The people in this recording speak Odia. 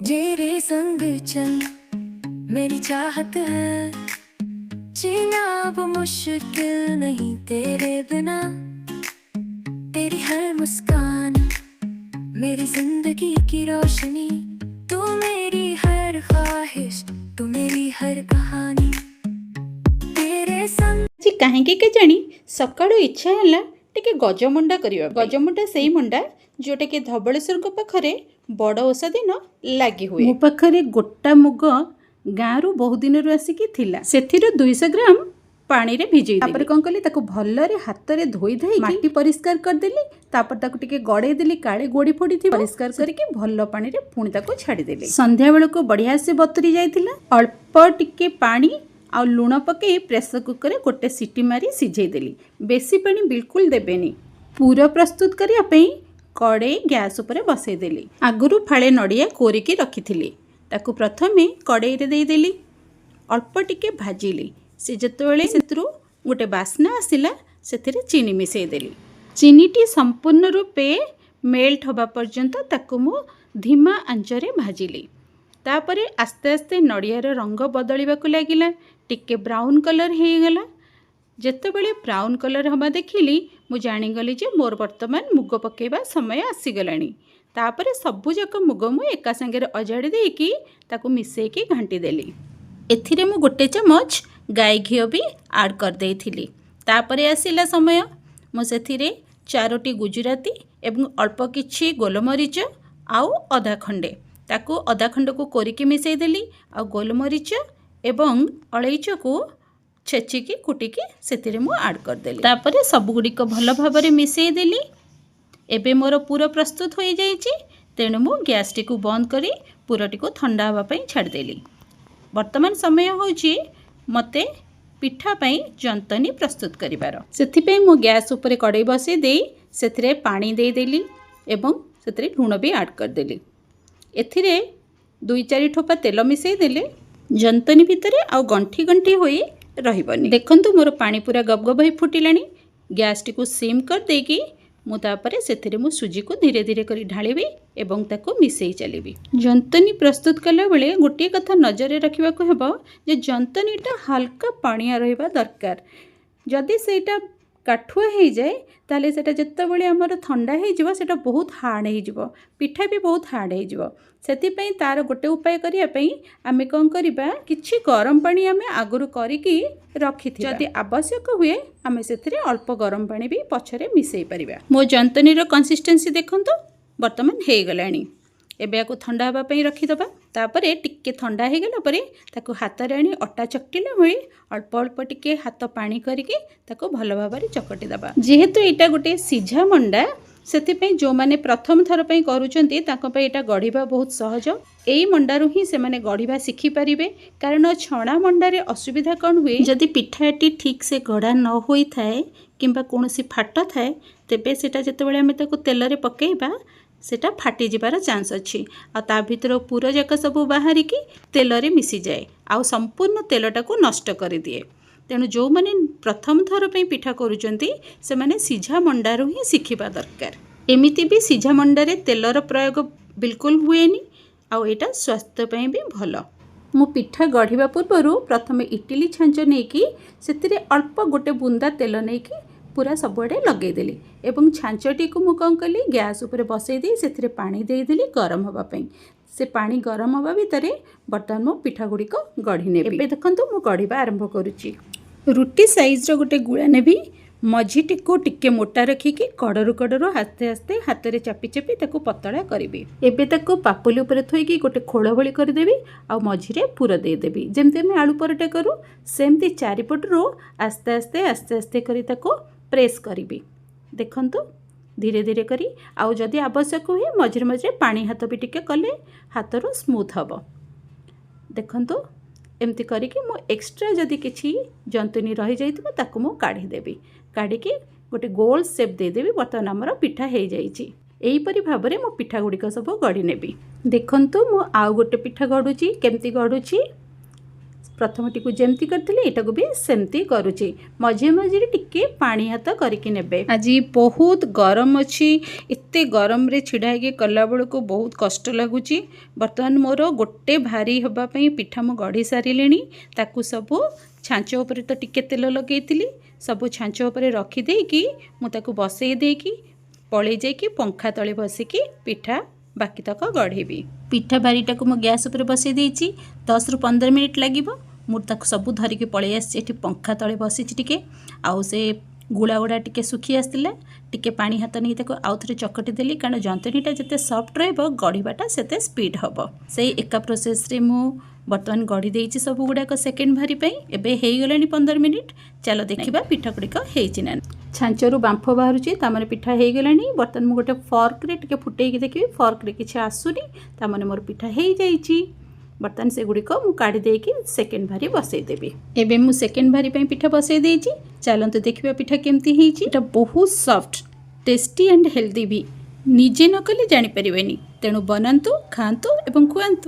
तेरे संग चल मेरी चाहत है, जीना अब मुश्किल नहीं तेरे बिना। तेरी हर मुस्कान मेरी जिंदगी की रोशनी, तू मेरी हर ख्वाहिश, तू मेरी हर कहानी। तेरे संग ଆଜି କାହିଁକି କେଜାଣି ସକାଳୁ ଇଚ୍ଛା ହେଲା ଟିକେ ଗଜମୁଣ୍ଡା କରିବା। ଗଜମୁଣ୍ଡା ସେଇ ମୁଣ୍ଡା ଯେଉଁଟାକି ଧବଳେଶ୍ୱରଙ୍କ ପାଖରେ ବଡ଼ ଓଷା ଦିନ ଲାଗି ହୁଏ। ମୋ ପାଖରେ ଗୋଟା ମୁଗ ଗାଁରୁ ବହୁ ଦିନରୁ ଆସିକି ଥିଲା, ସେଥିରୁ 200 ଗ୍ରାମ ପାଣିରେ ଭିଜେଇ ତାପରେ କ'ଣ କଲି, ତାକୁ ଭଲରେ ହାତରେ ଧୋଇ ଧାଇ ମାଟି ପରିଷ୍କାର କରିଦେଲି। ତାପରେ ତାକୁ ଟିକେ ଗଡ଼େଇ ଦେଲି, କାଳେ ଗୋଡ଼ି ଫୋଡ଼ିଥିବ। ପରିଷ୍କାର କରିକି ଭଲ ପାଣିରେ ପୁଣି ତାକୁ ଛାଡ଼ିଦେଲି। ସନ୍ଧ୍ୟା ବେଳକୁ ବଢ଼ିଆ ସେ ବତୁରି ଯାଇଥିଲା। ଅଳ୍ପ ଟିକେ ପାଣି ଆଉ ଲୁଣ ପକାଇ ପ୍ରେସର କୁକରରେ ଗୋଟେ ସିଟି ମାରି ସିଝେଇ ଦେଲି। ବେଶୀ ପାଣି ବିଲକୁଲ ଦେବେନି। ପୁର ପ୍ରସ୍ତୁତ କରିବା ପାଇଁ କଡ଼େଇ ଗ୍ୟାସ୍ ଉପରେ ବସାଇ ଦେଲି। ଆଗରୁ ଫାଳେ ନଡ଼ିଆ କୋରିକି ରଖିଥିଲି, ତାକୁ ପ୍ରଥମେ କଡ଼େଇରେ ଦେଇଦେଲି। ଅଳ୍ପ ଟିକେ ଭାଜିଲି। ସେ ଯେତେବେଳେ ସେଥିରୁ ଗୋଟେ ବାସ୍ନା ଆସିଲା, ସେଥିରେ ଚିନି ମିଶାଇ ଦେଲି। ଚିନିଟି ସମ୍ପୂର୍ଣ୍ଣ ରୂପେ ମେଲ୍ଟ ହେବା ପର୍ଯ୍ୟନ୍ତ ତାକୁ ମୁଁ ଧିମା ଆଞ୍ଚରେ ଭାଜିଲି। ତାପରେ ଆସ୍ତେ ଆସ୍ତେ ନଡ଼ିଆର ରଙ୍ଗ ବଦଳିବାକୁ ଲାଗିଲା, ଟିକେ ବ୍ରାଉନ୍ କଲର୍ ହେଇଗଲା। ଯେତେବେଳେ ବ୍ରାଉନ୍ କଲର୍ ହେବା ଦେଖିଲି, ମୁଁ ଜାଣିଗଲି ଯେ ମୋର ବର୍ତ୍ତମାନ ମୁଗ ପକାଇବା ସମୟ ଆସିଗଲାଣି। ତାପରେ ସବୁଯାକ ମୁଗ ମୁଁ ଏକା ସାଙ୍ଗରେ ଅଜାଡ଼ି ଦେଇକି ତାକୁ ମିଶାଇକି ଘାଣ୍ଟି ଦେଲି। ଏଥିରେ ମୁଁ ଗୋଟେ ଚାମଚ ଗାଈ ଘିଅ ବି ଆଡ଼୍ କରିଦେଇଥିଲି। ତାପରେ ଆସିଲା ସମୟ, ମୁଁ ସେଥିରେ 4ଟି ଗୁଜୁରାତି ଏବଂ ଅଳ୍ପ କିଛି ଗୋଲମରିଚ ଆଉ ଅଦା ଖଣ୍ଡେ, ତାକୁ ଅଦା ଖଣ୍ଡକୁ କୋରିକି ମିଶାଇ ଦେଲି। ଆଉ ଗୋଲମରିଚ ଏବଂ ଅଳେଇଚକୁ ଛେଚିକି କୁଟିକି ସେଥିରେ ମୁଁ ଆଡ଼୍ କରିଦେଲି। ତାପରେ ସବୁଗୁଡ଼ିକ ଭଲ ଭାବରେ ମିଶାଇ ଦେଲି। ଏବେ ମୋର ପୁର ପ୍ରସ୍ତୁତ ହୋଇଯାଇଛି, ତେଣୁ ମୁଁ ଗ୍ୟାସ୍ଟିକୁ ବନ୍ଦ କରି ପୁରଟିକୁ ଥଣ୍ଡା ହେବା ପାଇଁ ଛାଡ଼ିଦେଲି। ବର୍ତ୍ତମାନ ସମୟ ହେଉଛି ମୋତେ ପିଠା ପାଇଁ ଜନ୍ତନି ପ୍ରସ୍ତୁତ କରିବାର। ସେଥିପାଇଁ ମୁଁ ଗ୍ୟାସ୍ ଉପରେ କଡ଼େଇ ବସାଇ ଦେଇ ସେଥିରେ ପାଣି ଦେଇଦେଲି ଏବଂ ସେଥିରେ ଲୁଣ ବି ଆଡ଼୍ କରିଦେଲି। ଏଥିରେ 2-4 ଠୋପା ତେଲ ମିଶାଇ ଦେଲେ ଜନ୍ତନି ଭିତରେ ଆଉ ଗଣ୍ଠି ଗଣ୍ଠି ହୋଇ ରହିବନି। ଦେଖନ୍ତୁ ମୋର ପାଣି ପୁରା ଗବଗବ ହୋଇ ଫୁଟିଲାଣି। ଗ୍ୟାସ୍ଟିକୁ ସିମ୍ କରିଦେଇକି ମୁଁ ତାପରେ ସେଥିରେ ମୁଁ ସୁଜିକୁ ଧୀରେ ଧୀରେ କରି ଢାଳିବି ଏବଂ ତାକୁ ମିଶାଇ ଚାଲିବି। ଜନ୍ତନି ପ୍ରସ୍ତୁତ କଲାବେଳେ ଗୋଟିଏ କଥା ନଜରରେ ରଖିବାକୁ ହେବ ଯେ ଜନ୍ତନିଟା ହାଲକା ପାଣିଆ ରହିବା ଦରକାର। ଯଦି ସେଇଟା କାଠୁଆ ହେଇଯାଏ, ତାହେଲେ ସେଇଟା ଯେତେବେଳେ ଆମର ଥଣ୍ଡା ହେଇଯିବ ସେଇଟା ବହୁତ ହାର୍ଡ଼ ହେଇଯିବ, ପିଠା ବି ବହୁତ ହାର୍ଡ଼ ହେଇଯିବ। ସେଥିପାଇଁ ତା'ର ଗୋଟେ ଉପାୟ କରିବା ପାଇଁ ଆମେ କ'ଣ କରିବା, କିଛି ଗରମ ପାଣି ଆମେ ଆଗରୁ କରିକି ରଖିଥିବା। ଯଦି ଆବଶ୍ୟକ ହୁଏ ଆମେ ସେଥିରେ ଅଳ୍ପ ଗରମ ପାଣି ବି ପଛରେ ମିଶାଇ ପାରିବା। ମୋ ଜନ୍ତନିର କନସିଷ୍ଟେନ୍ସି ଦେଖନ୍ତୁ ବର୍ତ୍ତମାନ ହେଇଗଲାଣି। ଏବେ ୟାକୁ ଥଣ୍ଡା ହେବା ପାଇଁ ରଖିଦେବା। ତାପରେ ଟିକେ ଥଣ୍ଡା ହେଇଗଲା ପରେ ତାକୁ ହାତରେ ଆଣି ଅଟା ଚକଟିଲା ଭଳି ଅଳ୍ପ ଅଳ୍ପ ଟିକେ ହାତ ପାଣି କରିକି ତାକୁ ଭଲ ଭାବରେ ଚକଟି ଦେବା। ଯେହେତୁ ଏଇଟା ଗୋଟେ ସିଝା ମଣ୍ଡା, ସେଥିପାଇଁ ଯେଉଁମାନେ ପ୍ରଥମ ଥର ପାଇଁ କରୁଛନ୍ତି ତାଙ୍କ ପାଇଁ ଏଇଟା ଗଢ଼ିବା ବହୁତ ସହଜ। ଏଇ ମଣ୍ଡାରୁ ହିଁ ସେମାନେ ଗଢ଼ିବା ଶିଖିପାରିବେ। କାରଣ ଛଣା ମଣ୍ଡାରେ ଅସୁବିଧା କ'ଣ ହୁଏ, ଯଦି ପିଠାଟି ଠିକ୍ ସେ ଗଢ଼ା ନ ହୋଇଥାଏ କିମ୍ବା କୌଣସି ଫାଟ ଥାଏ, ତେବେ ସେଇଟା ଯେତେବେଳେ ଆମେ ତାକୁ ତେଲରେ ପକାଇବା ସେଇଟା ଫାଟିଯିବାର ଚାନ୍ସ ଅଛି। ଆଉ ତା ଭିତର ପୁର ଯାକ ସବୁ ବାହାରିକି ତେଲରେ ମିଶିଯାଏ ଆଉ ସମ୍ପୂର୍ଣ୍ଣ ତେଲଟାକୁ ନଷ୍ଟ କରିଦିଏ। ତେଣୁ ଯେଉଁମାନେ ପ୍ରଥମ ଥର ପାଇଁ ପିଠା କରୁଛନ୍ତି ସେମାନେ ସିଝା ମଣ୍ଡାରୁ ହିଁ ଶିଖିବା ଦରକାର। ଏମିତି ବି ସିଝା ମଣ୍ଡାରେ ତେଲର ପ୍ରୟୋଗ ବିଲକୁଲ ହୁଏନି, ଆଉ ଏଇଟା ସ୍ୱାସ୍ଥ୍ୟ ପାଇଁ ବି ଭଲ। ମୁଁ ପିଠା ଗଢ଼ିବା ପୂର୍ବରୁ ପ୍ରଥମେ ଇଟିଲି ଛାଞ୍ଚ ନେଇକି ସେଥିରେ ଅଳ୍ପ ଗୋଟେ ବୁନ୍ଦା ତେଲ ନେଇକି ପୁରା ସବୁଆଡ଼େ ଲଗାଇଦେଲି ଏବଂ ଛାଞ୍ଚଟିକୁ ମୁଁ କ'ଣ କଲି, ଗ୍ୟାସ୍ ଉପରେ ବସାଇ ଦେଇ ସେଥିରେ ପାଣି ଦେଇଦେଲି ଗରମ ହେବା ପାଇଁ। ସେ ପାଣି ଗରମ ହେବା ଭିତରେ ବର୍ତ୍ତମାନ ମୋ ପିଠା ଗୁଡ଼ିକ ଗଢ଼ି ନେବି। ଏବେ ଦେଖନ୍ତୁ ମୁଁ ଗଢ଼ିବା ଆରମ୍ଭ କରୁଛି। ରୁଟି ସାଇଜ୍ର ଗୋଟେ ଗୁଳା ନେବି, ମଝିଟିକୁ ଟିକେ ମୋଟା ରଖିକି କଡ଼ରୁ କଡ଼ରୁ ଆସ୍ତେ ଆସ୍ତେ ହାତରେ ଚାପି ଚାପି ତାକୁ ପତଳା କରିବି। ଏବେ ତାକୁ ପାପୁଲି ଉପରେ ଥୋଇକି ଗୋଟେ ଖୋଳ ଭଳି କରିଦେବି ଆଉ ମଝିରେ ପୁର ଦେଇଦେବି। ଯେମିତି ଆମେ ଆଳୁ ପରଟା କରୁ ସେମିତି ଚାରିପଟରୁ ଆସ୍ତେ ଆସ୍ତେ ଆସ୍ତେ ଆସ୍ତେ କରି ତାକୁ ପ୍ରେସ୍ କରିବି। ଦେଖନ୍ତୁ ଧୀରେ ଧୀରେ କରି, ଆଉ ଯଦି ଆବଶ୍ୟକ ହୁଏ ମଝିରେ ମଝିରେ ପାଣି ହାତ ବି ଟିକେ କଲେ ହାତରୁ ସ୍ମୁଥ୍ ହେବ। ଦେଖନ୍ତୁ ଏମିତି କରିକି ମୁଁ ଏକ୍ସଟ୍ରା ଯଦି କିଛି ଜନ୍ତୁନି ରହିଯାଇଥିବ ତାକୁ ମୁଁ କାଢ଼ିଦେବି। କାଢ଼ିକି ଗୋଟେ ଗୋଲ ସେପ୍ ଦେଇଦେବି। ବର୍ତ୍ତମାନ ଆମର ପିଠା ହେଇଯାଇଛି। ଏହିପରି ଭାବରେ ମୁଁ ପିଠା ଗୁଡ଼ିକ ସବୁ ଗଢ଼ି ନେବି। ଦେଖନ୍ତୁ ମୁଁ ଆଉ ଗୋଟେ ପିଠା ଗଢ଼ୁଛି। କେମିତି ଗଢ଼ୁଛି प्रथमटी को जमती करथिले एटा को भी सेमती करूची मझे मझे टिके पानी हाथ करके नेबे। आज बहुत गरम अछि एते गरम रे छिड़ा के कला बेल को बहुत कष्ट लगुची। बर्तमान मोर गोटे भारी हबा पई पिठा मो गढ़ी सारिलेनी ताकू सब छांच ऊपर तो टिके तेल लगेइतिली सब छांच ऊपर रखी देकी मु ताकू बसई देकी पळेई जाइकी पंखा तले बसिकी पिठा बाकी तक गढ़ेबी। पिठा बारीटा को मो गैस ऊपर बसई देइची 10 रु 15 मिनिट लागिबो। मु ताकू सब धरिकी पळेई आसी एठी पंखा तले बसिची टिके आउ से गुड़ा गुड़ा टिके सुखी आसला टिके पानी हाथ नहीं ताको आउ थरे चकटी देली कारण जंतनीटा जते सॉफ्ट रहबो गढ़ीबाटा सेते स्पीड हबो। से एका प्रोसेस रे मु बर्तमान गढ़ी देइची सब गुड़ाक सेकेंड भारी पई एबे हेई गलानी 15 मिनिट। चलो देखिबा पिठा गुड़िक हेइची ना छांचरू बांफ बाहरुची तामने पिठा हेई गलानी। बर्तमान मु गोटे फॉर्क रे टिके फुटेई देखिबी फॉर्क रे किछ आसुनी तामने मोर पिठा हेई जाइची। बर्तमान से गुड़िक मु काढ़ी देकी सेकेंड भारी बसई देबी। एबे मु सेकेंड भारी पई पिठा बसई देइची। चलंतु देखिबा पिठा केमती हेइची। एटा बहुत सॉफ्ट टेस्टी एंड हेल्दी भी निजे न कले जानि परिबेनी तेणु बनांतु खांतु एवं खुआंतु।